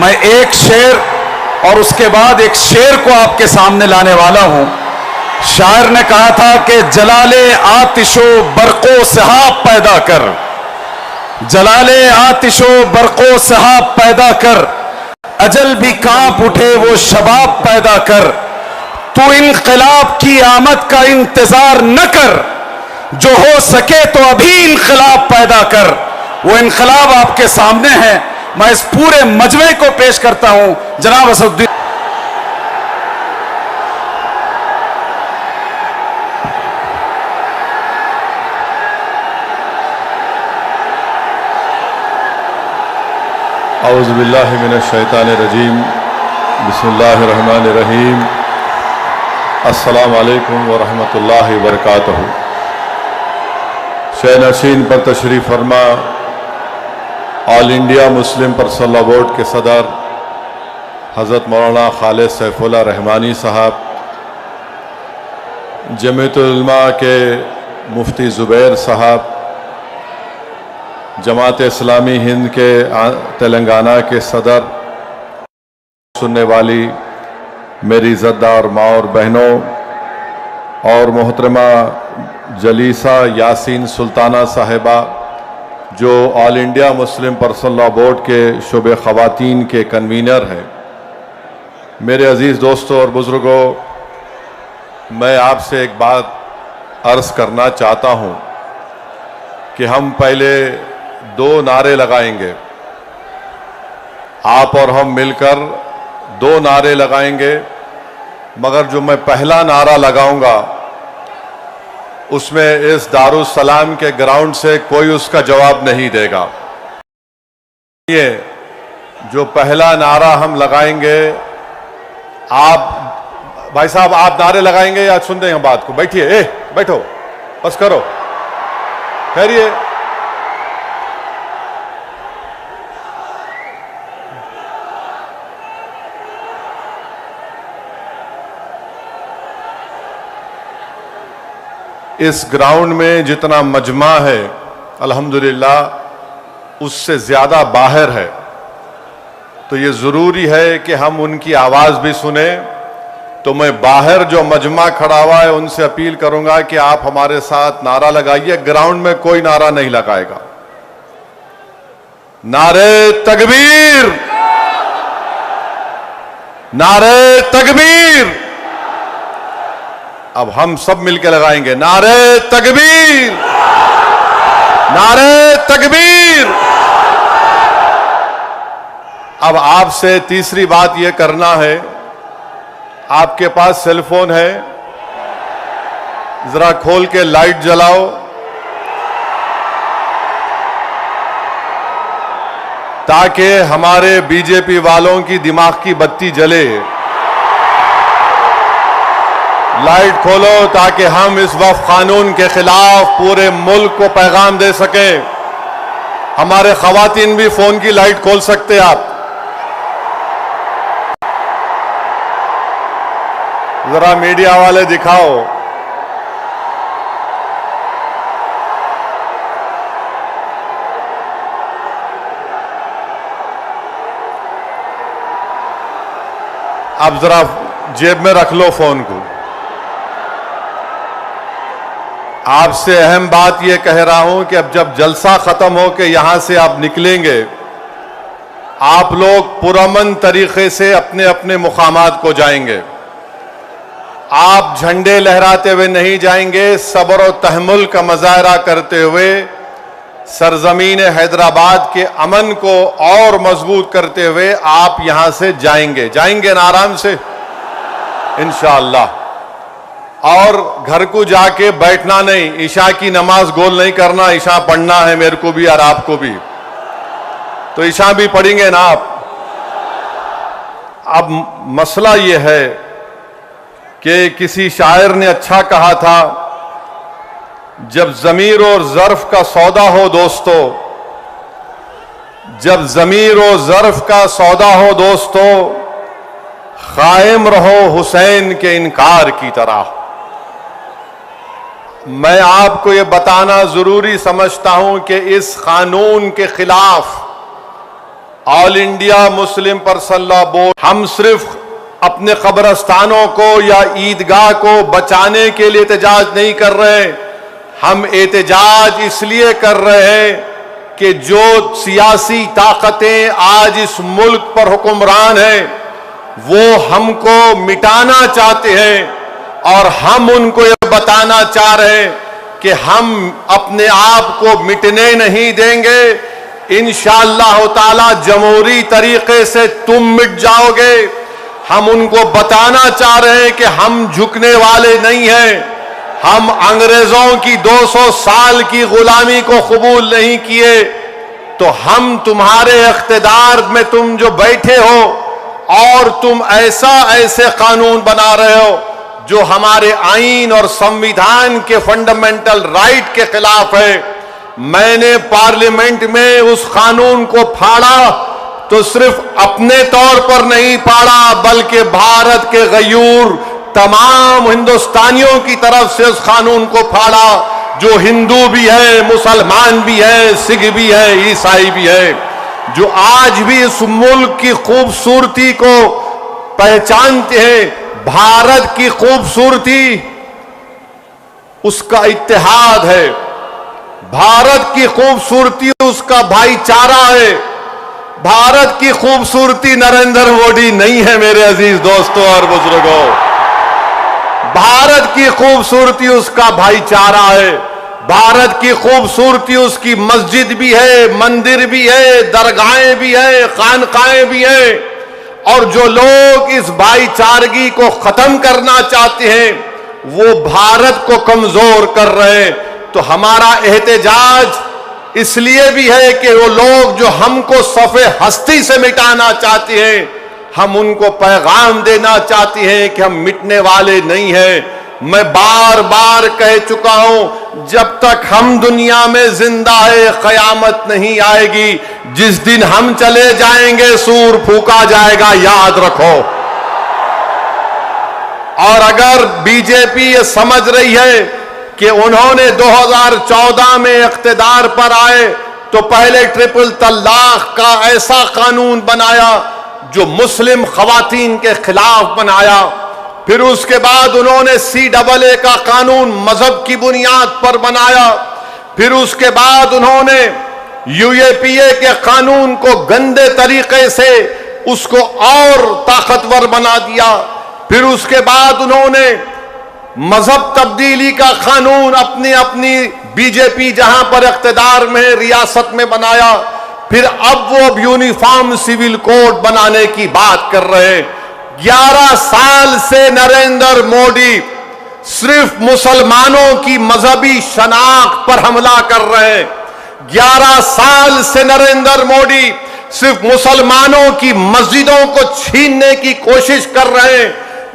मैं एक शेर और उसके बाद एक शेर को आपके सामने लाने वाला हूं। शायर ने कहा था कि जलाले आतिशो बरको सहाब पैदा कर, जलाले आतिशो बरको सहाब पैदा कर, अजल भी कांप उठे वो शबाब पैदा कर। तू इनकलाब की आमद का इंतजार न कर, जो हो सके तो अभी इनकलाब पैदा कर। वो इनकलाब आपके सामने है। मैं इस पूरे मजमे को पेश करता हूं जनाब असदुद्दीन। औज़ु बिल्लाहि मिनश शैतानिर रजीम, बिस्मिल्लाहिर रहमानिर रहीम। अस्सलामु अलैकुम व रहमतुल्लाहि व बरकातहू। शह नशीन पर तशरीफ़ फरमा all India Muslim personal board के सदर हज़रत मौलाना खालिद सैफुल्लाह रहमानी साहब, जमीयतुल उलमा के मुफ्ती ज़ुबैर साहब, जमात इस्लामी हिंद के तेलंगाना के सदर, सुनने वाली मेरी इज़्ज़तदार माँ और बहनों, और मोहतरमा जलीसा यासीन सुल्ताना साहिबा जो all India Muslim personal law board के शुबे ख़वातीन के कन्वीनर हैं, मेरे अज़ीज़ दोस्तों और बुज़ुर्गों, मैं आपसे एक बात अर्ज़ करना चाहता हूँ कि हम पहले दो नारे लगाएंगे, आप और हम मिलकर दो नारे लगाएंगे, मगर जो मैं पहला नारा लगाऊंगा उसमें इस दारुस्सलाम के ग्राउंड से कोई उसका जवाब नहीं देगा। ये जो पहला नारा हम लगाएंगे, आप भाई साहब आप नारे लगाएंगे या सुन रहे हैं बात को? बैठिए, बैठो, बस करो, ठहरिए। इस ग्राउंड में जितना मजमा है अल्हम्दुलिल्लाह उससे ज़्यादा बाहर है, तो ये ज़रूरी है कि हम उनकी आवाज़ भी सुने। तो मैं बाहर जो मजमा खड़ा हुआ है उनसे अपील करूंगा कि आप हमारे साथ नारा लगाइए। ग्राउंड में कोई नारा नहीं लगाएगा। नारे तकबीर, नारे तकबीर। अब हम सब मिलकर लगाएंगे नारे तकबीर, नारे तकबीर। अब आपसे तीसरी बात यह करना है, आपके पास सेलफोन है, जरा खोल के लाइट जलाओ ताकि हमारे बीजेपी वालों की दिमाग की बत्ती जले। लाइट खोलो ताकि हम इस वक्त कानून के खिलाफ पूरे मुल्क को पैगाम दे सकें। हमारे खवातीन भी फोन की लाइट खोल सकते आप। जरा मीडिया वाले दिखाओ। अब जरा जेब में रख लो फोन को। आपसे अहम बात यह कह रहा हूं कि अब जब जलसा खत्म हो के यहां से आप निकलेंगे, आप लोग पुरअमन तरीके से अपने अपने मुकामात को जाएंगे। आप झंडे लहराते हुए नहीं जाएंगे, सब्र और तहम्मुल का मुजाहरा करते हुए सरजमीन हैदराबाद के अमन को और मजबूत करते हुए आप यहां से जाएंगे। जाएंगे ना आराम से इंशाअल्लाह। और घर को जाके बैठना नहीं, ईशा की नमाज गोल नहीं करना। ईशा पढ़ना है मेरे को भी और आपको भी, तो ईशा भी पढ़ेंगे ना आप। अब मसला ये है कि किसी शायर ने अच्छा कहा था, जब ज़मीर और ज़र्फ का सौदा हो दोस्तों, जब ज़मीर और ज़र्फ का सौदा हो दोस्तों, कायम रहो हुसैन के इनकार की तरह। मैं आपको ये बताना जरूरी समझता हूं कि इस कानून के खिलाफ all India Muslim personal law board, हम सिर्फ अपने कब्रस्तानों को या ईदगाह को बचाने के लिए एहतजाज नहीं कर रहे, हम एहतजाज इसलिए कर रहे हैं कि जो सियासी ताकतें आज इस मुल्क पर हुक्मरान हैं वो हमको मिटाना चाहते हैं और हम उनको ये बताना चाह रहे हैं कि हम अपने आप को मिटने नहीं देंगे। इंशाअल्लाह ताला जमहूरी तरीके से तुम मिट जाओगे। हम उनको बताना चाह रहे हैं कि हम झुकने वाले नहीं हैं। हम अंग्रेजों की 200 साल की गुलामी को कबूल नहीं किए, तो हम तुम्हारे इख्तिदार में तुम जो बैठे हो और तुम ऐसे कानून बना रहे हो जो हमारे आईन और संविधान के फंडामेंटल राइट के खिलाफ है। मैंने पार्लियामेंट में उस कानून को फाड़ा तो सिर्फ अपने तौर पर नहीं फाड़ा, बल्कि भारत के गयूर तमाम हिंदुस्तानियों की तरफ से उस कानून को फाड़ा, जो हिंदू भी है, मुसलमान भी है, सिख भी है, ईसाई भी है, जो आज भी इस मुल्क की खूबसूरती को पहचानते हैं। भारत की खूबसूरती उसका इत्तेहाद है, भारत की खूबसूरती उसका भाईचारा है। भारत की खूबसूरती नरेंद्र मोदी नहीं है मेरे अजीज दोस्तों और बुजुर्गों, भारत की खूबसूरती उसका भाईचारा है। भारत की खूबसूरती उसकी मस्जिद भी है, मंदिर भी है, दरगाहें भी है, खानकाएं भी है। और जो लोग इस भाईचारगी को खत्म करना चाहते हैं वो भारत को कमजोर कर रहे हैं। तो हमारा एहतजाज इसलिए भी है कि वो लोग जो हमको सफ़े हस्ती से मिटाना चाहते हैं, हम उनको पैगाम देना चाहते हैं कि हम मिटने वाले नहीं हैं। मैं बार बार कह चुका हूं, जब तक हम दुनिया में जिंदा है कयामत नहीं आएगी। जिस दिन हम चले जाएंगे सूर फूका जाएगा, याद रखो। और अगर बीजेपी ये समझ रही है कि उन्होंने 2014 में इख्तिदार पर आए तो पहले ट्रिपल तलाक का ऐसा कानून बनाया जो मुस्लिम खवातीन के खिलाफ बनाया, फिर उसके बाद उन्होंने CAA का कानून मजहब की बुनियाद पर बनाया, फिर उसके बाद उन्होंने UAPA के कानून को गंदे तरीके से उसको और ताकतवर बना दिया, फिर उसके बाद उन्होंने मजहब तब्दीली का कानून अपनी बीजेपी जहां पर इख्तिदार में रियासत में बनाया, फिर अब वो यूनिफॉर्म सिविल कोड बनाने की बात कर रहे हैं। 11 साल से नरेंद्र मोदी सिर्फ मुसलमानों की मजहबी शनाख्त पर हमला कर रहे हैं। 11 साल से नरेंद्र मोदी सिर्फ मुसलमानों की मस्जिदों को छीनने की कोशिश कर रहे हैं।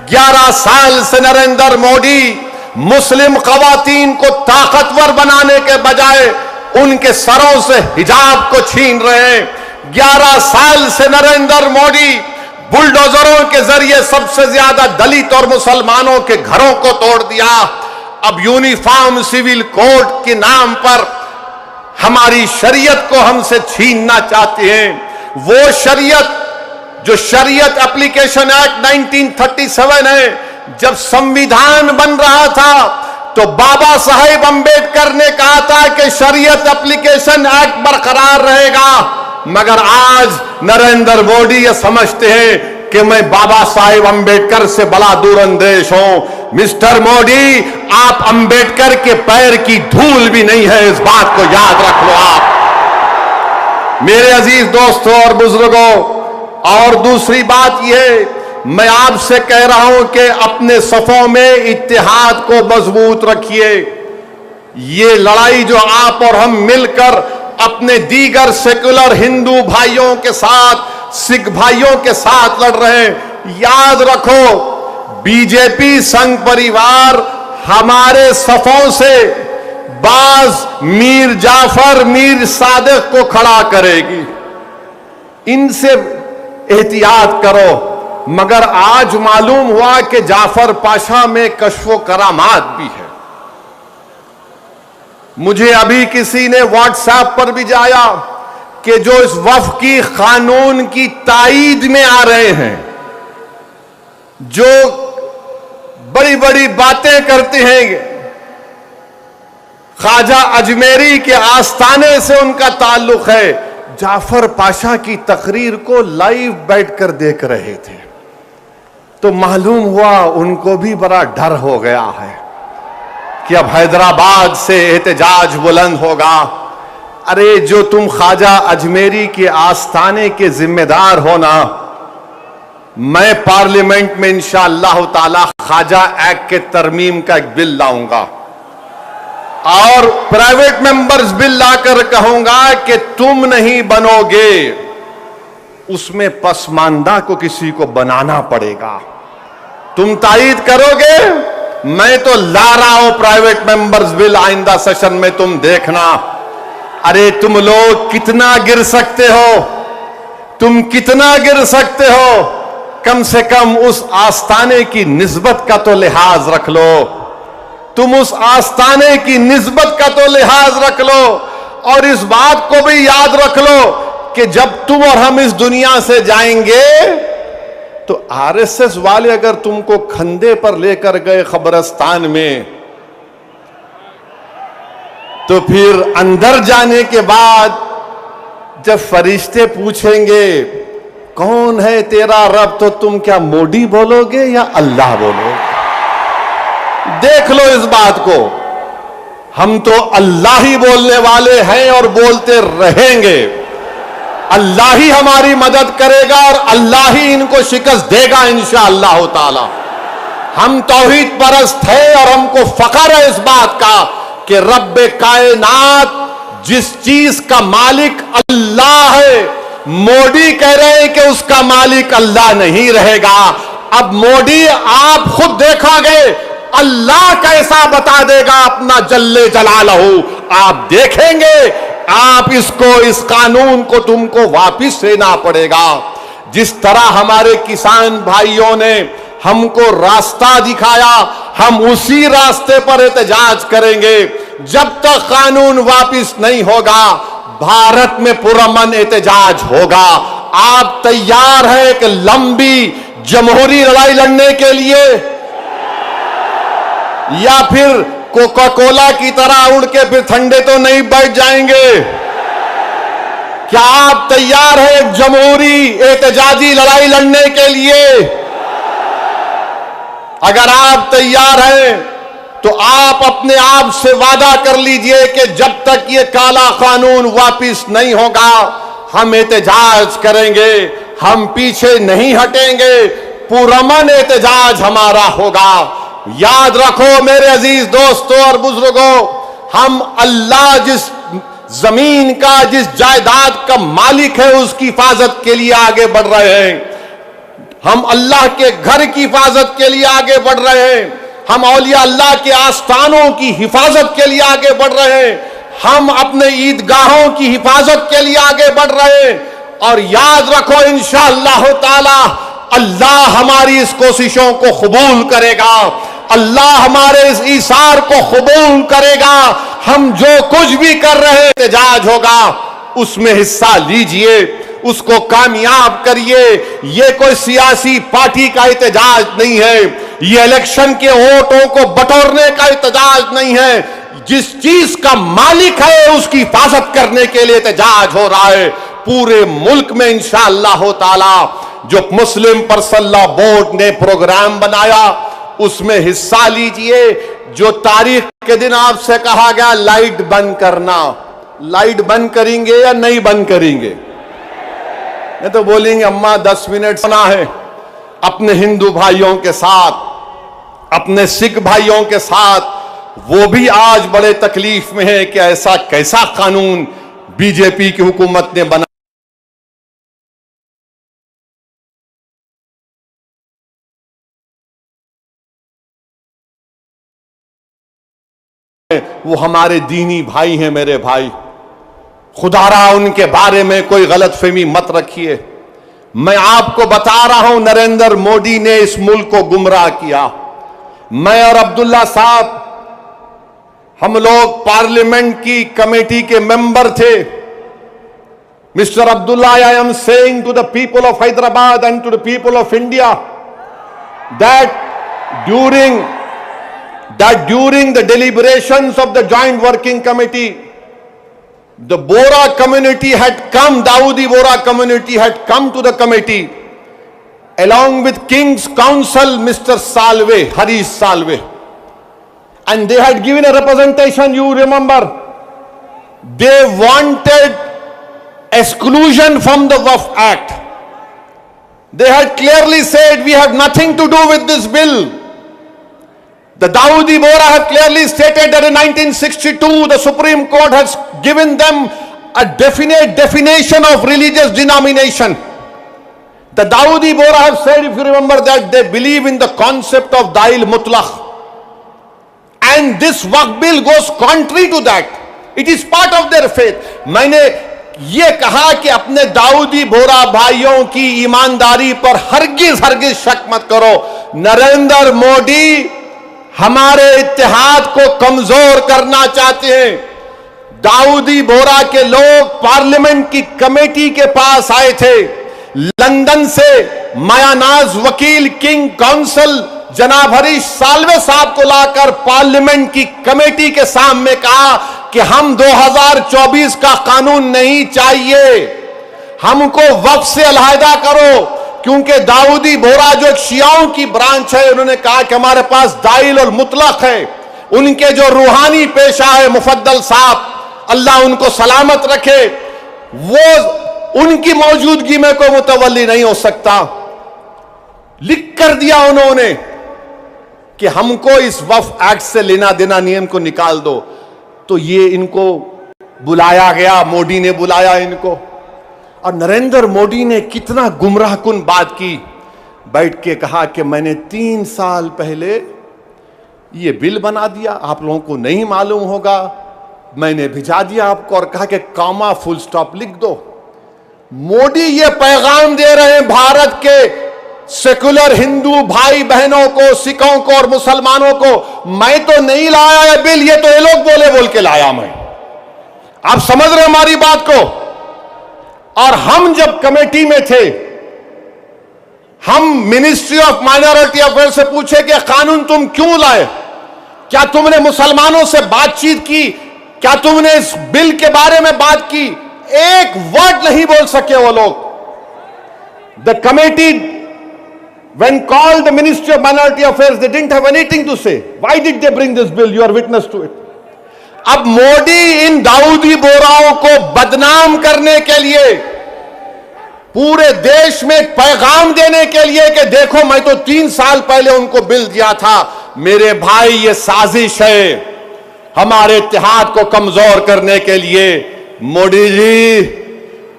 11 साल से नरेंद्र मोदी मुस्लिम खवातीन को ताकतवर बनाने के बजाय उनके सरों से हिजाब को छीन रहे हैं। 11 साल से नरेंद्र मोदी बुलडोजरों के जरिए सबसे ज्यादा दलित और मुसलमानों के घरों को तोड़ दिया। अब यूनिफॉर्म सिविल कोड के नाम पर हमारी शरीयत को हमसे छीनना चाहते हैं। वो शरीयत जो शरीयत एप्लीकेशन एक्ट 1937 है, जब संविधान बन रहा था तो बाबा साहेब अंबेडकर ने कहा था कि शरीयत एप्लीकेशन एक्ट बरकरार रहेगा, मगर आज नरेंद्र मोदी ये समझते हैं कि मैं बाबा साहेब अंबेडकर से बड़ा दूरंदेश हूं। मिस्टर मोदी, आप अंबेडकर के पैर की धूल भी नहीं है, इस बात को याद रख लो आप मेरे अजीज दोस्तों और बुजुर्गों। और दूसरी बात यह, मैं आपसे कह रहा हूं कि अपने सफों में इत्तेहाद को मजबूत रखिए। ये लड़ाई जो आप और हम मिलकर अपने दीगर सेकुलर हिंदू भाइयों के साथ, सिख भाइयों के साथ लड़ रहे हैं, याद रखो बीजेपी संघ परिवार हमारे सफों से बाज मीर जाफर, मीर सादिक को खड़ा करेगी। इनसे एहतियात करो। मगर आज मालूम हुआ कि जाफर पाशा में कश्फो करामात भी है। मुझे अभी किसी ने व्हाट्सएप पर भी जाया कि जो इस वफ़की कानून की ताईद में आ रहे हैं, जो बड़ी बड़ी बातें करते हैं, ख्वाजा अजमेरी के आस्थाने से उनका ताल्लुक है, जाफर पाशा की तकरीर को लाइव बैठकर देख रहे थे, तो मालूम हुआ उनको भी बड़ा डर हो गया है कि अब हैदराबाद से एहतजाज बुलंद होगा। अरे जो तुम ख्वाजा अजमेरी के आस्थाने के जिम्मेदार हो ना, मैं पार्लियामेंट में इंशाअल्लाह ताला ख्वाजा एक्ट के तरमीम का एक बिल लाऊंगा और प्राइवेट मेंबर्स बिल लाकर कहूंगा कि तुम नहीं बनोगे, उसमें पसमानदा को किसी को बनाना पड़ेगा। तुम तायीद करोगे, मैं तो ला रहा हूं प्राइवेट मेंबर्स बिल आइंदा सेशन में, तुम देखना। अरे तुम लोग कितना गिर सकते हो, तुम कितना गिर सकते हो, कम से कम उस आस्थाने की निस्बत का तो लिहाज रख लो, तुम उस आस्थाने की निस्बत का तो लिहाज रख लो। और इस बात को भी याद रख लो कि जब तुम और हम इस दुनिया से जाएंगे तो आरएसएस वाले अगर तुमको खंदे पर लेकर गए कब्रिस्तान में, तो फिर अंदर जाने के बाद जब फरिश्ते पूछेंगे कौन है तेरा रब, तो तुम क्या मोदी बोलोगे या अल्लाह बोलोगे? देख लो इस बात को। हम तो अल्लाह ही बोलने वाले हैं और बोलते रहेंगे। अल्लाह ही हमारी मदद करेगा और अल्लाह ही इनको शिकस्त देगा इंशाअल्लाह ताला। हम तौहीद परस्त हैं और हमको फख्र है इस बात का कि रब्बे कायनात जिस चीज का मालिक अल्लाह है, मोदी कह रहे हैं कि उसका मालिक अल्लाह नहीं रहेगा। अब मोदी आप खुद देखोगे, अल्लाह कैसा बता देगा अपना जल्ले जलालहू, आप देखेंगे। आप इसको, इस कानून को तुमको वापिस लेना पड़ेगा। जिस तरह हमारे किसान भाइयों ने हमको रास्ता दिखाया, हम उसी रास्ते पर एहतजाज करेंगे। जब तक कानून वापिस नहीं होगा, भारत में पुरअमन एहतजाज होगा। आप तैयार हैं कि लंबी जमहूरी लड़ाई लड़ने के लिए, या फिर कोका कोला की तरह उड़ के फिर ठंडे तो नहीं बैठ जाएंगे? क्या आप तैयार हैं जमहूरी एहतजाजी लड़ाई लड़ने के लिए? अगर आप तैयार हैं तो आप अपने आप से वादा कर लीजिए कि जब तक ये काला कानून वापिस नहीं होगा, हम एहतजाज करेंगे, हम पीछे नहीं हटेंगे, पुरअमन एहतजाज हमारा होगा। याद रखो मेरे अजीज दोस्तों और बुजुर्गों, हम अल्लाह जिस जमीन का, जिस जायदाद का मालिक है, उसकी हिफाजत के लिए आगे बढ़ रहे हैं। हम अल्लाह के घर की हिफाजत के लिए आगे बढ़ रहे हैं। हम औलिया अल्लाह के आस्थानों की हिफाजत के लिए आगे बढ़ रहे हैं। हम अपने ईदगाहों की हिफाजत के लिए आगे बढ़ रहे हैं। और याद रखो इंशाअल्लाह ताला अल्लाह हमारी इस कोशिशों को कबूल करेगा, अल्लाह हमारे इस ईसार को कबूल करेगा। हम जो कुछ भी कर रहे हैं एहतजाज होगा, उसमें हिस्सा लीजिए, उसको कामयाब करिए। ये कोई सियासी पार्टी का एहतजाज नहीं है, ये इलेक्शन के वोटों को बटोरने का एहतजाज नहीं है। जिस चीज का मालिक है उसकी हिफाजत करने के लिए एहतजाज हो रहा है। पूरे मुल्क में इंशाअल्लाह ताला जो मुस्लिम पर्सनल लॉ बोर्ड ने प्रोग्राम बनाया, उसमें हिस्सा लीजिए। जो तारीख के दिन आपसे कहा गया लाइट बंद करना, लाइट बंद करेंगे या नहीं बंद करेंगे? नहीं तो बोलेंगे अम्मा 10 मिनट सुना है। अपने हिंदू भाइयों के साथ, अपने सिख भाइयों के साथ, वो भी आज बड़े तकलीफ में है कि ऐसा कैसा कानून बीजेपी की हुकूमत ने बना। वो हमारे दीनी भाई हैं, मेरे भाई, खुदारा उनके बारे में कोई गलतफहमी मत रखिए। मैं आपको बता रहा हूं नरेंद्र मोदी ने इस मुल्क को गुमराह किया। मैं और अब्दुल्ला साहब, हम लोग पार्लियामेंट की कमेटी के मेंबर थे। Mr. Abdullah, I am saying to the people of Hyderabad and to the people of India that during the deliberations of the Joint Working Committee, the Bora community had come, Dawoodi Bora community had come to the committee along with King's Counsel, Mr. Salve, Harish Salve. And they had given a representation, you remember. They wanted exclusion from the Waqf Act. They had clearly said, we have nothing to do with this bill. The Dawoodi Bora have clearly stated that in 1962, the Supreme Court has given them a definite definition of religious denomination. The Dawoodi Bora have said, if you remember, that they believe in the concept of Dail Mutlaq. And this Waqf bill goes contrary to that. It is part of their faith. मैंने ये कहा कि अपने दाऊदी बोरा भाइयों की ईमानदारी पर हरगिज शक मत करो। नरेंद्र मोदी हमारे इत्तेहाद को कमजोर करना चाहते हैं। दाऊदी बोरा के लोग पार्लियामेंट की कमेटी के पास आए थे, लंदन से मायानाज वकील किंग काउंसिल जनाब हरीश साल्वे साहब को लाकर पार्लियामेंट की कमेटी के सामने कहा कि हम 2024 का कानून नहीं चाहिए, हमको वक्फ से अलहदा करो, क्योंकि दाऊदी बोरा जो एक शियाओं की ब्रांच है, उन्होंने कहा कि हमारे पास दाइल और मुतलक है। उनके जो रूहानी पेशा है मुफद्दल साहब, अल्लाह उनको सलामत रखे, वो उनकी मौजूदगी में कोई मुतवल्ली नहीं हो सकता। लिख कर दिया उन्होंने कि हमको इस वक्फ एक्ट से लेना देना, नियम को निकाल दो। तो ये इनको बुलाया गया, मोदी ने बुलाया इनको, और नरेंद्र मोदी ने कितना गुमराहकुन बात की, बैठ के कहा कि मैंने 3 साल पहले ये बिल बना दिया, आप लोगों को नहीं मालूम होगा, मैंने भिजा दिया आपको और कहा कि कॉमा फुल स्टॉप लिख दो। मोदी ये पैगाम दे रहे हैं भारत के सेकुलर हिंदू भाई बहनों को, सिखों को और मुसलमानों को, मैं तो नहीं लाया है बिल, ये तो ये लोग बोल के लाया मैं। आप समझ रहे हमारी बात को? और हम जब कमेटी में थे, हम मिनिस्ट्री ऑफ माइनॉरिटी अफेयर से पूछे कि कानून तुम क्यों लाए, क्या तुमने मुसलमानों से बातचीत की, क्या तुमने इस बिल के बारे में बात की? एक वर्ड नहीं बोल सके वो लोग। The committee when called the Ministry of Minority Affairs, they didn't have anything to say. Why did they bring this bill? You are witness to it. अब मोदी इन दाऊदी बोराओं को बदनाम करने के लिए, पूरे देश में एक पैगाम देने के लिए कि देखो मैं तो 3 साल पहले उनको बिल दिया था, मेरे भाई ये साजिश है हमारे इत्तेहाद को कमजोर करने के लिए। मोदी जी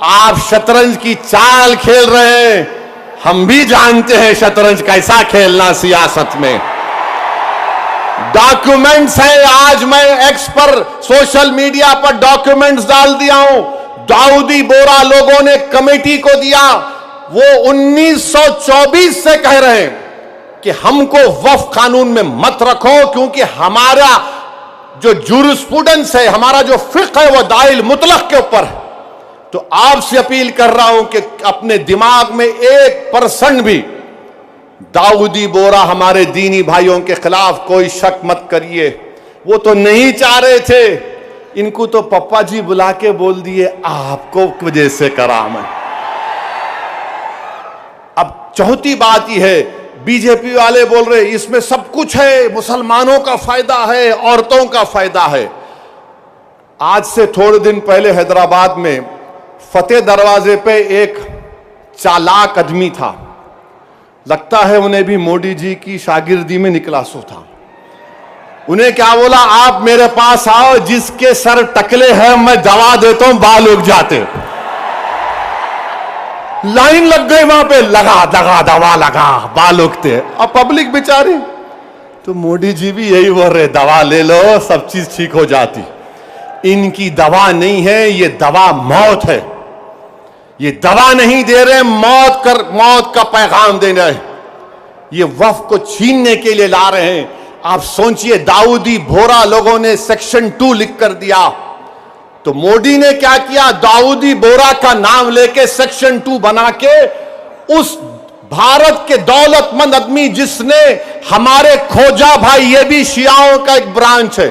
आप शतरंज की चाल खेल रहे हैं, हम भी जानते हैं शतरंज कैसा खेलना सियासत में। डॉक्यूमेंट्स है, आज मैं एक्स पर सोशल मीडिया पर डॉक्यूमेंट्स डाल दिया हूं, दाऊदी बोरा लोगों ने कमेटी को दिया, वो 1924 से कह रहे हैं कि हमको वक्फ कानून में मत रखो, क्योंकि हमारा जो जूरिस्प्रूडेंस है, हमारा जो फिक्र है, वो दाइल मुतलक के ऊपर है। तो आपसे अपील कर रहा हूं कि अपने दिमाग में 1% भी दाऊदी बोरा हमारे दीनी भाइयों के खिलाफ कोई शक मत करिए। वो तो नहीं चाह रहे थे, इनको तो पप्पा जी बुला के बोल दिए आपको वजह से करा मैं। अब चौथी बात यह है, बीजेपी वाले बोल रहे इसमें सब कुछ है, मुसलमानों का फायदा है, औरतों का फायदा है। आज से थोड़े दिन पहले हैदराबाद में फतेह दरवाजे पे एक चालाक आदमी था, लगता है उन्हें भी मोदी जी की शागिर्दी में निकला सो था। उन्हें क्या बोला, आप मेरे पास आओ, जिसके सर टकले हैं मैं दवा देता हूं, बाल उग जाते। लाइन लग गई वहां पे, लगा दगा दवा लगा, बाल उगते। अब पब्लिक बेचारी, तो मोदी जी भी यही बोल रहे, दवा ले लो सब चीज ठीक हो जाती। इनकी दवा नहीं है, ये दवा मौत है। ये दवा नहीं दे रहे, मौत का पैगाम दे रहे हैं। ये वक्फ को छीनने के लिए ला रहे हैं। आप सोचिए, दाऊदी बोरा लोगों ने सेक्शन 2 लिख कर दिया तो मोदी ने क्या किया, दाऊदी बोरा का नाम लेके सेक्शन 2 बना के उस भारत के दौलतमंद आदमी जिसने हमारे खोजा भाई, ये भी शियाओं का एक ब्रांच है,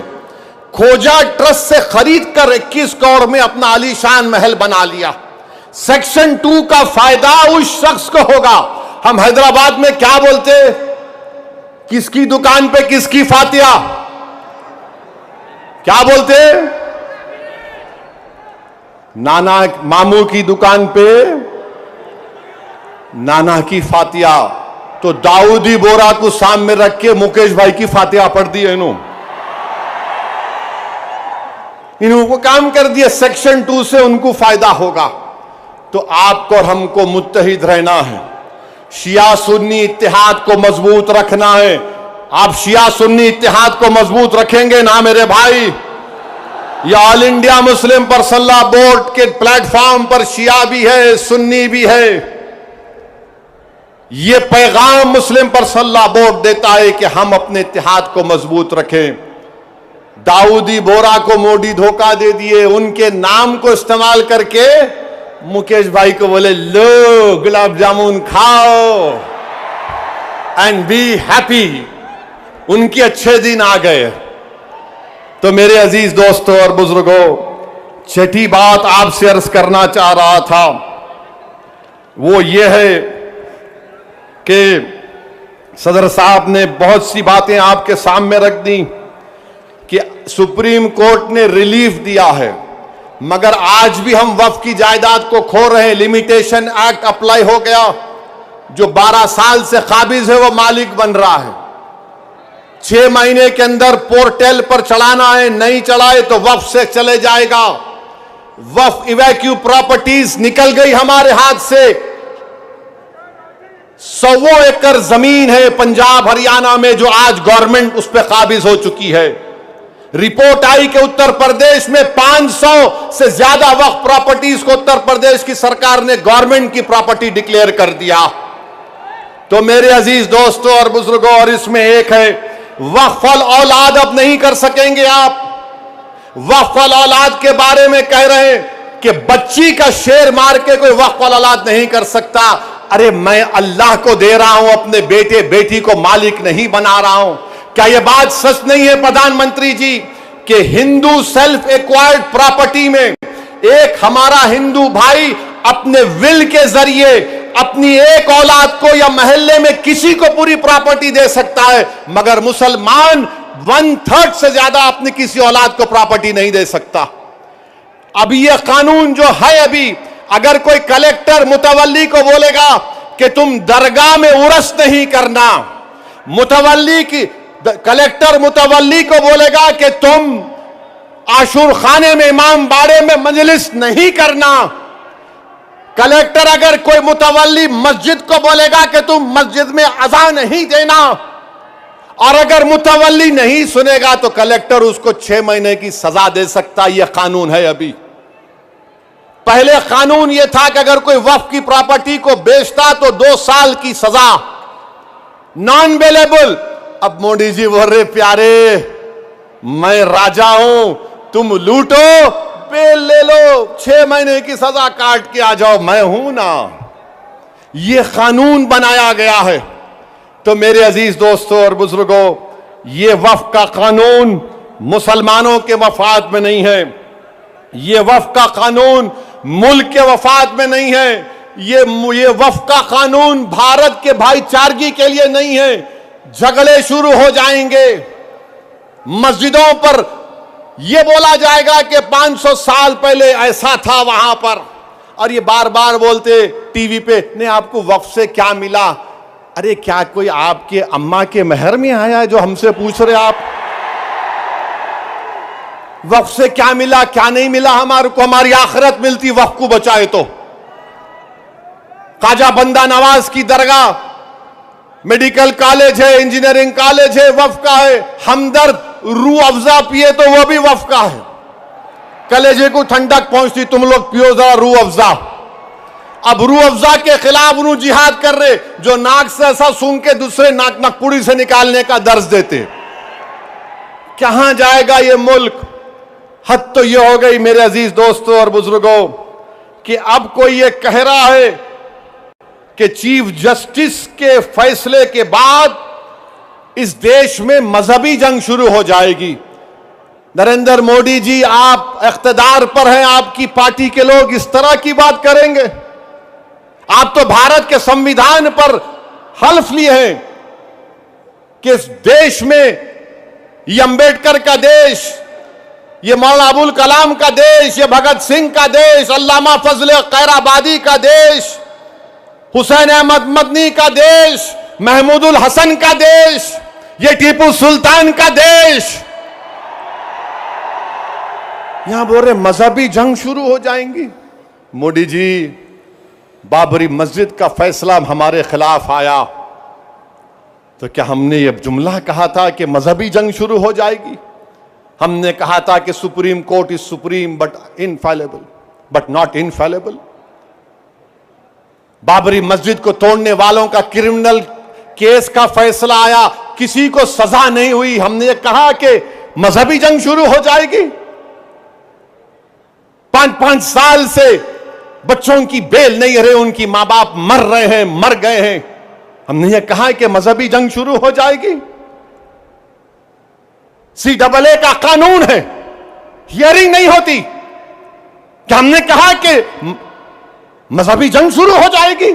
खोजा ट्रस्ट से खरीद कर 21 करोड़ में अपना आलीशान महल बना लिया। सेक्शन 2 का फायदा उस शख्स को होगा। हम हैदराबाद में क्या बोलते, किसकी दुकान पे किसकी फातिया, क्या बोलते, नाना मामू की दुकान पे नाना की फातिया। तो दाऊदी बोरा को सामने रख के मुकेश भाई की फातिया पढ़ दी है इन्होंने काम कर दिया। सेक्शन 2 से उनको फायदा होगा। तो आपको और हमको मुत्तहिद रहना है, शिया सुन्नी इत्तेहाद को मजबूत रखना है। आप शिया सुन्नी इत्तेहाद को मजबूत रखेंगे ना मेरे भाई, ये all India Muslim personal law board के प्लेटफॉर्म पर शिया भी है, सुन्नी भी है। ये पैगाम मुस्लिम पर्सनल लॉ बोर्ड देता है कि हम अपने इत्तेहाद को मजबूत रखें। दाऊदी बोरा को मोदी धोखा दे दिए, उनके नाम को इस्तेमाल करके मुकेश भाई को बोले लो गुलाब जामुन खाओ एंड बी हैप्पी। उनके अच्छे दिन आ गए। तो मेरे अजीज दोस्तों और बुजुर्गों, छठी बात आपसे अर्ज करना चाह रहा था वो ये है कि सदर साहब ने बहुत सी बातें आपके सामने रख दी कि सुप्रीम कोर्ट ने रिलीफ दिया है, मगर आज भी हम वक्फ की जायदाद को खो रहे हैं। लिमिटेशन एक्ट अप्लाई हो गया, जो 12 साल से काबिज है वो मालिक बन रहा है। 6 महीने के अंदर पोर्टल पर चढ़ाना है, नहीं चढ़ाए तो वक्फ से चले जाएगा। वक्फ इवैक्यू प्रॉपर्टीज निकल गई हमारे हाथ से। 100 एकड़ जमीन है पंजाब हरियाणा में जो आज गवर्नमेंट उस पर काबिज हो चुकी है। रिपोर्ट आई कि उत्तर प्रदेश में 500 से ज्यादा वक्फ प्रॉपर्टीज को उत्तर प्रदेश की सरकार ने गवर्नमेंट की प्रॉपर्टी डिक्लेयर कर दिया। तो मेरे अजीज दोस्तों और बुजुर्गों, और इसमें एक है वक्फ अल औलाद अब नहीं कर सकेंगे आप। वक्फ अल औलाद के बारे में कह रहे हैं कि बच्ची का शेर मार के कोई वक्फ अल औलाद नहीं कर सकता। अरे मैं अल्लाह को दे रहा हूं, अपने बेटे बेटी को मालिक नहीं बना रहा हूं। क्या यह बात सच नहीं है प्रधानमंत्री जी कि हिंदू सेल्फ एक्वायर्ड प्रॉपर्टी में एक हमारा हिंदू भाई अपने विल के जरिए अपनी एक औलाद को या मोहल्ले में किसी को पूरी प्रॉपर्टी दे सकता है, मगर मुसलमान 1/3 से ज्यादा अपनी किसी औलाद को प्रॉपर्टी नहीं दे सकता। अब यह कानून जो है, अभी अगर कोई कलेक्टर मुतवल्ली को बोलेगा कि तुम दरगाह में उर्स नहीं करना, कलेक्टर मुतवल्ली को बोलेगा कि तुम आशूर खाने में इमाम बाड़े में मजलिस नहीं करना, कलेक्टर अगर कोई मुतवल्ली मस्जिद को बोलेगा कि तुम मस्जिद में अज़ान नहीं देना, और अगर मुतवल्ली नहीं सुनेगा तो कलेक्टर उसको 6 महीने की सजा दे सकता। यह कानून है। अभी पहले कानून यह था कि अगर कोई वक्फ की प्रॉपर्टी को बेचता तो 2 साल की सजा, नॉन वेलेबल। अब मोदी जी बोल रहे प्यारे मैं राजा हूं, तुम लूटो बेल ले लो, 6 महीने की सजा काट के आ जाओ, मैं हूं ना। यह कानून बनाया गया है। तो मेरे अजीज दोस्तों और बुजुर्गों, यह वक्फ का कानून मुसलमानों के मफाद में नहीं है, यह वक्फ का कानून मुल्क के वफाद में नहीं है, ये वक्फ का कानून भारत के भाईचारगी के लिए नहीं है। झगड़े शुरू हो जाएंगे, मस्जिदों पर यह बोला जाएगा कि 500 साल पहले ऐसा था वहां पर, और ये बार बार बोलते टीवी पे, नहीं आपको वक्फ से क्या मिला। अरे क्या कोई आपके अम्मा के महर में आया है जो हमसे पूछ रहे आप वक्फ से क्या मिला क्या नहीं मिला। हमारे को हमारी आखिरत मिलती वक्फ को बचाए तो। ख्वाजा बंदा नवाज की दरगाह, मेडिकल कॉलेज है, इंजीनियरिंग कॉलेज है, वक्फ का है। हमदर्द रूह अफजा पिए तो वह भी वक्फ का है। कलेजे को ठंडक पहुंचती, तुम लोग पियो जरा रूह अफजा। अब रूह अफजा के खिलाफ उन्होंने जिहाद कर रहे जो नाक से ऐसा सूंघ के दूसरे नाक नकपुड़ी से निकालने का दर्ज देते। कहां जाएगा ये मुल्क? हद तो यह हो गई मेरे अजीज दोस्तों और बुजुर्गों कि अब कोई ये कह रहा है कि चीफ जस्टिस के फैसले के बाद इस देश में मजहबी जंग शुरू हो जाएगी। नरेंद्र मोदी जी, आप इख्तिदार पर हैं, आपकी पार्टी के लोग इस तरह की बात करेंगे? आप तो भारत के संविधान पर हल्फ लिए हैं कि इस देश में ये अंबेडकर का देश, ये मौलाना अबुल कलाम का देश, ये भगत सिंह का देश, अल्लामा फजल खैराबादी का देश, हुसैन अहमद मदनी का देश, महमूदुल हसन का देश, ये टीपू सुल्तान का देश। यहां बोल रहे मजहबी जंग शुरू हो जाएंगी। मोदी जी, बाबरी मस्जिद का फैसला हमारे खिलाफ आया तो क्या हमने ये जुमला कहा था कि मजहबी जंग शुरू हो जाएगी? हमने कहा था कि supreme court is supreme but infallible, but not infallible. Babri मस्जिद को तोड़ने वालों का क्रिमिनल केस का फैसला आया, किसी को सजा नहीं हुई, हमने कहा कि मजहबी जंग शुरू हो जाएगी। 5-5 साल से बच्चों की बेल नहीं रहे, उनकी मां बाप मर रहे हैं, मर गए हैं, हमने ये कहा कि मजहबी जंग शुरू हो जाएगी। CAA का कानून है, हियरिंग नहीं होती, क्या हमने कहा कि मजहबी जंग शुरू हो जाएगी?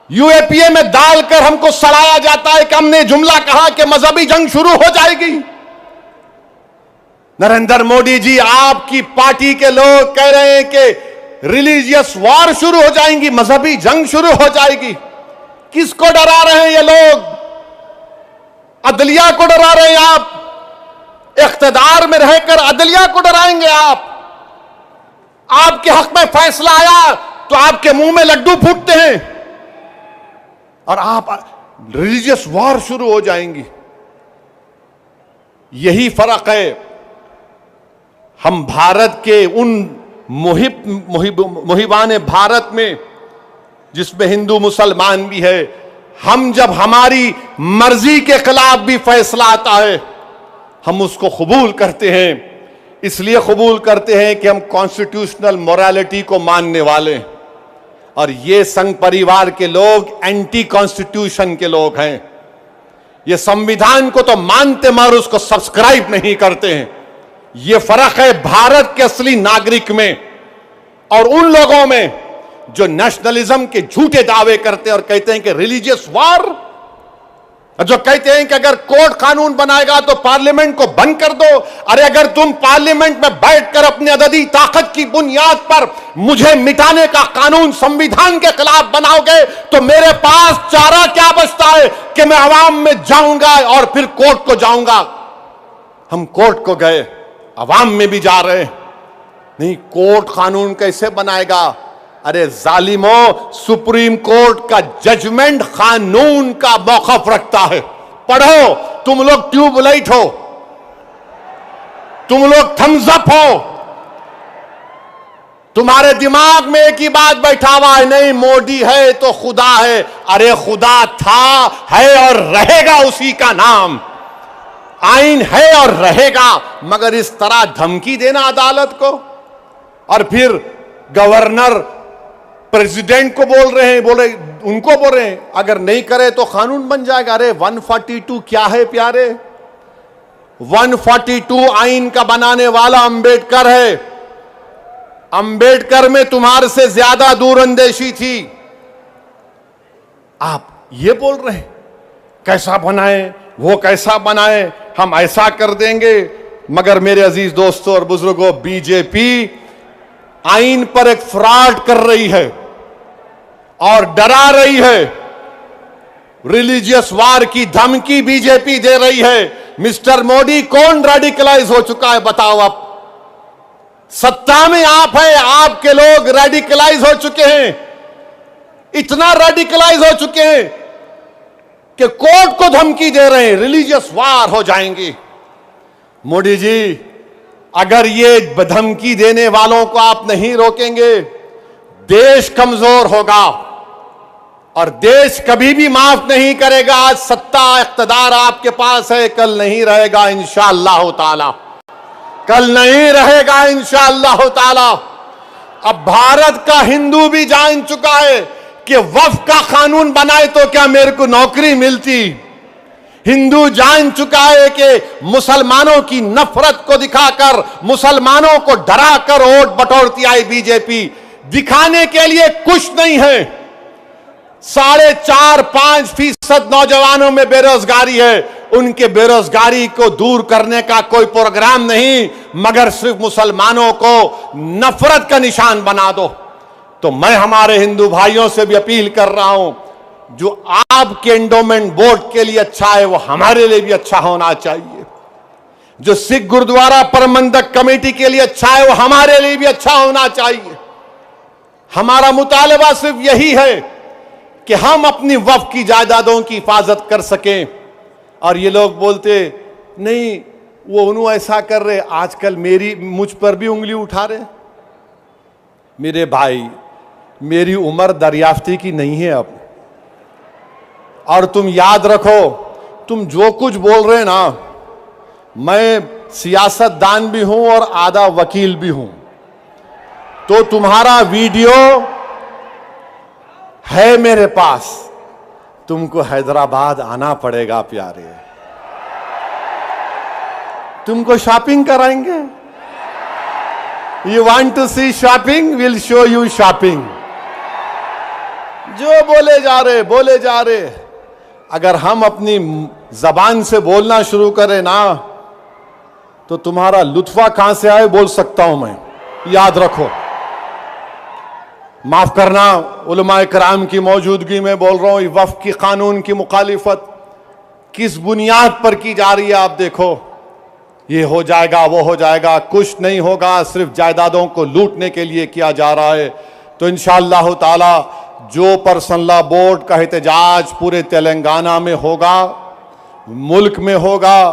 UAPA में डालकर हमको सड़ाया जाता है कि हमने जुमला कहा कि मजहबी जंग शुरू हो जाएगी। नरेंद्र मोदी जी, आपकी पार्टी के लोग कह रहे हैं कि रिलीजियस वॉर शुरू हो जाएंगी, मजहबी जंग शुरू हो जाएगी। किसको डरा रहे हैं ये लोग? अदलिया को डरा रहे हैं आप? इख्तिदार में रहकर अदलिया को डराएंगे आप? आपके हक में फैसला आया तो आपके मुंह में लड्डू फूटते हैं और आप रिलीजियस वॉर शुरू हो जाएंगी। यही फर्क है हम भारत के उन मुहिबान भारत में जिसमें हिंदू मुसलमान भी है, हम जब हमारी मर्जी के खिलाफ भी फैसला आता है हम उसको कबूल करते हैं। इसलिए कबूल करते हैं कि हम कॉन्स्टिट्यूशनल मोरालिटी को मानने वाले हैं और ये संघ परिवार के लोग एंटी कॉन्स्टिट्यूशन के लोग हैं। ये संविधान को तो मानते मगर उसको सब्सक्राइब नहीं करते हैं। ये फर्क है भारत के असली नागरिक में और उन लोगों में जो नेशनलिज्म के झूठे दावे करते हैं और कहते हैं कि रिलीजियस वॉर, जो कहते हैं कि अगर कोर्ट कानून बनाएगा तो पार्लियामेंट को बंद कर दो। अरे अगर तुम पार्लियामेंट में बैठकर अपनी अददी ताकत की बुनियाद पर मुझे मिटाने का कानून संविधान के खिलाफ बनाओगे तो मेरे पास चारा क्या बचता है कि मैं अवाम में जाऊंगा और फिर कोर्ट को जाऊंगा। हम कोर्ट को गए, अवाम में भी जा रहे हैं, नहीं कोर्ट कानून कैसे बनाएगा? अरे जालिमों, सुप्रीम कोर्ट का जजमेंट कानून का मौकफ रखता है। पढ़ो, तुम लोग ट्यूबलाइट हो, तुम लोग थम्स अप हो, तुम्हारे दिमाग में एक ही बात बैठा हुआ है, नहीं मोदी है तो खुदा है। अरे खुदा था, है और रहेगा उसी का नाम। आइन है और रहेगा, मगर इस तरह धमकी देना अदालत को और फिर गवर्नर प्रेसिडेंट को बोल रहे हैं, उनको बोल रहे हैं अगर नहीं करे तो कानून बन जाएगा। अरे 142 क्या है प्यारे? 142 आइन का बनाने वाला अंबेडकर है। अंबेडकर में तुम्हारे से ज्यादा दूरअंदेशी थी। आप ये बोल रहे हैं कैसा बनाए, वो कैसा बनाए, हम ऐसा कर देंगे। मगर मेरे अजीज दोस्तों और बुजुर्गों, बीजेपी आइन पर एक फ्रॉड कर रही है और डरा रही है। रिलीजियस वार की धमकी बीजेपी दे रही है। मिस्टर मोदी, कौन रेडिकलाइज हो चुका है बताओ आप? सत्ता में आप है, आपके लोग रेडिकलाइज हो चुके हैं, इतना रेडिकलाइज हो चुके हैं कि कोर्ट को धमकी दे रहे हैं, रिलीजियस वार हो जाएंगी। मोदी जी, अगर ये धमकी देने वालों को आप नहीं रोकेंगे, देश कमजोर होगा और देश कभी भी माफ नहीं करेगा। आज सत्ता इख्तिदार आपके पास है, कल नहीं रहेगा इंशाअल्लाह ताला। कल नहीं रहेगा इंशाअल्लाह ताला। अब भारत का हिंदू भी जान चुका है कि वक्फ का कानून बनाए तो क्या मेरे को नौकरी मिलती। हिंदू जान चुका है कि मुसलमानों की नफरत को दिखाकर, मुसलमानों को डराकर वोट बटोरती आई बीजेपी। दिखाने के लिए कुछ नहीं है। 4.5-5% नौजवानों में बेरोजगारी है। उनके बेरोजगारी को दूर करने का कोई प्रोग्राम नहीं, मगर सिर्फ मुसलमानों को नफरत का निशान बना दो। तो मैं हमारे हिंदू भाइयों से भी अपील कर रहा हूं, जो आपके एंडोमेंट बोर्ड के लिए अच्छा है वो हमारे लिए भी अच्छा होना चाहिए। जो सिख गुरुद्वारा प्रबंधक कमेटी के लिए अच्छा है वो हमारे लिए भी अच्छा होना चाहिए। हमारा मुतालबा सिर्फ यही है कि हम अपनी वक्फ की जायदादों की हिफाजत कर सकें। और ये लोग बोलते नहीं वो उन्होंने ऐसा कर रहे, आजकल मुझ पर भी उंगली उठा रहे। मेरे भाई, मेरी उम्र दरियाफ्ती की नहीं है अब। और तुम याद रखो, तुम जो कुछ बोल रहे ना, मैं सियासतदान भी हूं और आधा वकील भी हूं। तो तुम्हारा वीडियो है मेरे पास, तुमको हैदराबाद आना पड़ेगा प्यारे। तुमको शॉपिंग कराएंगे। You want to see shopping, will show you shopping. जो बोले जा रहे। अगर हम अपनी जबान से बोलना शुरू करें ना, तो तुम्हारा लुत्फा कहां से आए बोल सकता हूं मैं। याद रखो, माफ करना, उलमाए कराम की मौजूदगी में बोल रहा हूं। वक्फ की कानून की मुखालिफत किस बुनियाद पर की जा रही है आप देखो। ये हो जाएगा, वो हो जाएगा, कुछ नहीं होगा, सिर्फ जायदादों को लूटने के लिए किया जा रहा है। तो इंशाअल्लाह ताला जो पर्सनल लॉ बोर्ड का एहतजाज पूरे तेलंगाना में होगा, मुल्क में होगा,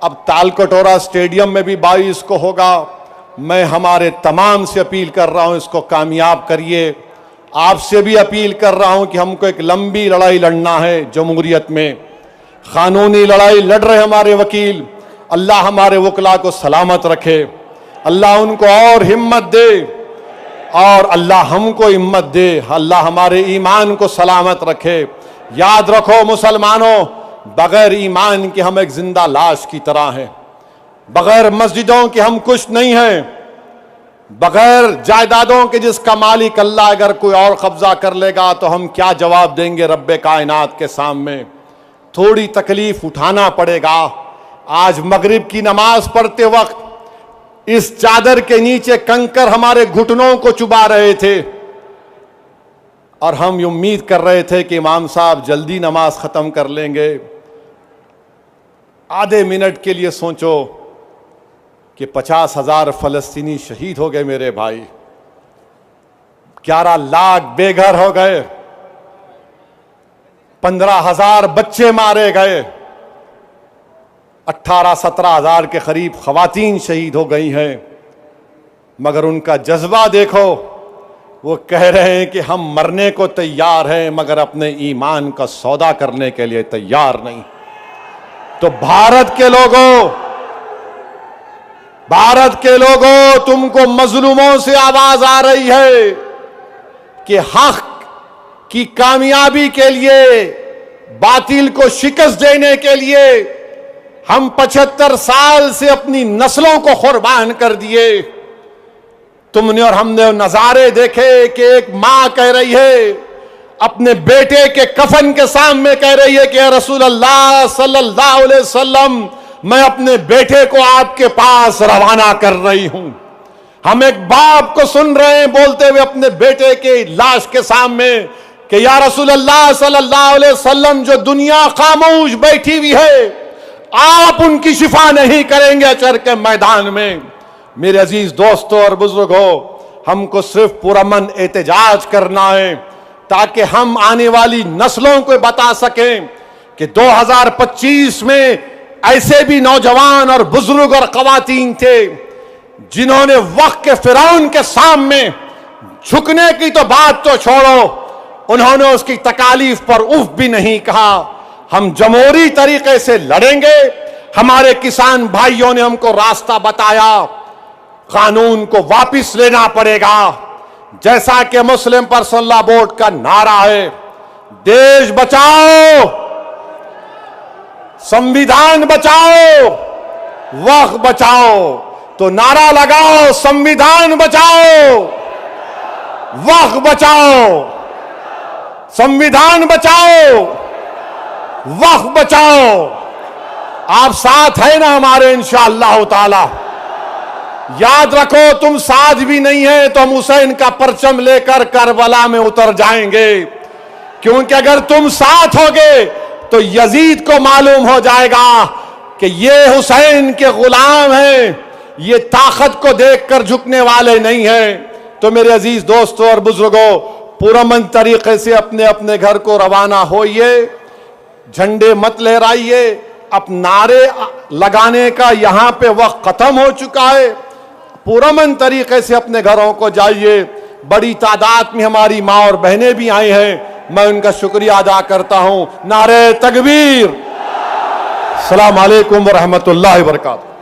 अब तालकटोरा स्टेडियम में भी 22 को होगा। मैं हमारे तमाम से अपील कर रहा हूं, इसको कामयाब करिए। आपसे भी अपील कर रहा हूं कि हमको एक लंबी लड़ाई लड़ना है जमहूरियत में। कानूनी लड़ाई लड़ रहे हमारे वकील, अल्लाह हमारे वकला को सलामत रखे, अल्लाह उनको और हिम्मत दे, और अल्लाह हमको हिम्मत दे, अल्लाह हमारे ईमान को सलामत रखे। याद रखो मुसलमानों, बगैर ईमान के हम एक जिंदा लाश की तरह हैं। बगैर मस्जिदों के हम कुछ नहीं हैं। बगैर जायदादों के जिसका मालिक अल्लाह अगर कोई और कब्जा कर लेगा तो हम क्या जवाब देंगे रब्बे कायनात के सामने। थोड़ी तकलीफ उठाना पड़ेगा। आज मगरिब की नमाज पढ़ते वक्त इस चादर के नीचे कंकर हमारे घुटनों को चुबा रहे थे, और हम उम्मीद कर रहे थे कि इमाम साहब जल्दी नमाज खत्म कर लेंगे। आधे मिनट के लिए सोचो कि 50,000 फलस्तीनी शहीद हो गए मेरे भाई, 11 लाख बेघर हो गए, 15,000 बच्चे मारे गए, 18-17 हजार के करीब खवातीन शहीद हो गई हैं। मगर उनका जज्बा देखो, वो कह रहे हैं कि हम मरने को तैयार हैं मगर अपने ईमान का सौदा करने के लिए तैयार नहीं। तो भारत के लोगों, तुमको मजलूमों से आवाज आ रही है कि हक की कामयाबी के लिए, बातिल को शिकस्त देने के लिए हम 75 साल से अपनी नस्लों को कुर्बान कर दिए। तुमने और हमने नजारे देखे कि एक मां कह रही है अपने बेटे के कफन के सामने, कह रही है कि रसूल अल्लाह सल्लल्लाहु अलैहि वसल्लम, मैं अपने बेटे को आपके पास रवाना कर रही हूं। हम एक बाप को सुन रहे हैं बोलते हुए अपने बेटे के लाश के सामने कि या रसूल अल्लाह सल्लल्लाहु अलैहि वसल्लम, जो दुनिया खामोश बैठी हुई है, आप उनकी शिफा नहीं करेंगे अचर के मैदान में। मेरे अजीज दोस्तों और बुजुर्गों, हमको सिर्फ पुरअमन एहतजाज करना है ताकि हम आने वाली नस्लों को बता सकें कि 2025 में ऐसे भी नौजवान और बुजुर्ग और खवातीन थे जिन्होंने वक्त के फिरौन के सामने झुकने की तो बात तो छोड़ो, उन्होंने उसकी तकालीफ पर उफ भी नहीं कहा। हम जमहूरी तरीके से लड़ेंगे, हमारे किसान भाइयों ने हमको रास्ता बताया। कानून को वापस लेना पड़ेगा। जैसा कि मुस्लिम पर्सनल लॉ बोर्ड का नारा है, देश बचाओ, संविधान बचाओ, वक्त बचाओ। तो नारा लगाओ, संविधान बचाओ, वक्त बचाओ, संविधान बचाओ, वक्त बचाओ। आप साथ है ना हमारे इंशाअल्लाह ताला। याद रखो, तुम साथ भी नहीं है तो हम हुसैन का परचम लेकर करबला में उतर जाएंगे। क्योंकि अगर तुम साथ होगे तो यजीद को मालूम हो जाएगा कि ये हुसैन के गुलाम हैं, ये ताकत को देखकर झुकने वाले नहीं हैं। तो मेरे अजीज दोस्तों और बुजुर्गों, पुरअमन तरीके से अपने अपने घर को रवाना होइए। झंडे मत लहराइए। अब नारे लगाने का यहां पे वक्त खत्म हो चुका है। पुरअमन तरीके से अपने घरों को जाइए। बड़ी तादाद में हमारी माँ और बहनें भी आई हैं, मैं उनका शुक्रिया अदा करता हूं। नारे तकबीर। अस्सलाम वालेकुम व रहमतुल्लाहि व बरकातहू।